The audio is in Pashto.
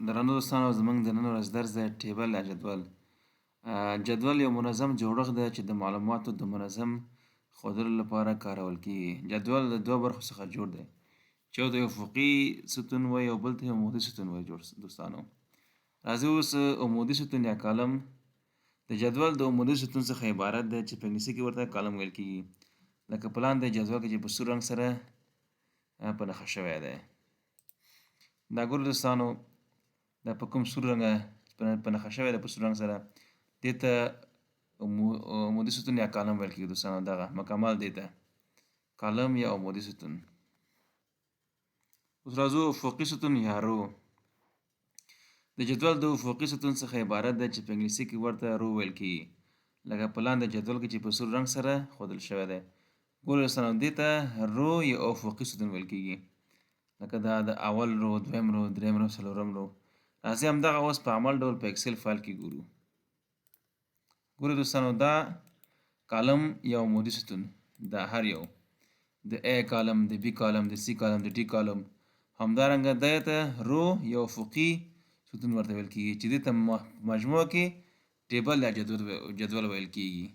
درنو دوستانو زموږ د نن ورځ درس دی ټیبل یا جدول. جدول یو منظم جوړښت دی چې د معلوماتو د منظم ښودلو لپاره کارول کیږي. جدول د دوه برخو څخه جوړ دی چې یو ته یې افقي ستون وایي او بل ته یې عمودي ستون وایي. دوستانو راځئ اوس عمودي ستون یا کالم د جدول د عمودي ستون څخه عبارت دی چې په انګلیسي کې ورته کالم ویل کیږي. لکه په لاندې جدول کې چې په سور رنګ سره په نښه شوی دی. دا ګورئ دوستانو دا په کوم سور رنګه په نښه شوی دی په سور رنګ سره دې ته عمودي ستون یا کالم ویل کیږي. دوستانو دغه مکمل دې ته کالم یا عمودي ستون. اوس راځو افقي ستون یا رو. د جدول د افقي ستون څخه عبارت دی چې په انګلیسي کې ورته رو ویل کیږي. لکه په لاندې جدول کې چې په سور رنګ سره ښودل شوی دی. ګورئ دوستانو دې ته رو یا افقي ستون ویل کیږي. لکه دا د اول رو، دویم رو، دریم رو، څلورم رو. راځئ همدغه اوس په عمل ډول په اکسل فایل کې ګورو. ګورئ دوستانو دا کالم یا عمودي ستون دا هر یو د A کالم، د B کالم، د C کالم، د D کالم، همدارنګه دې ته رو یا افقي ستون ورته ویل کیږي چې دې ته مجموع کې ټیبل یا جدول ویل کیږي.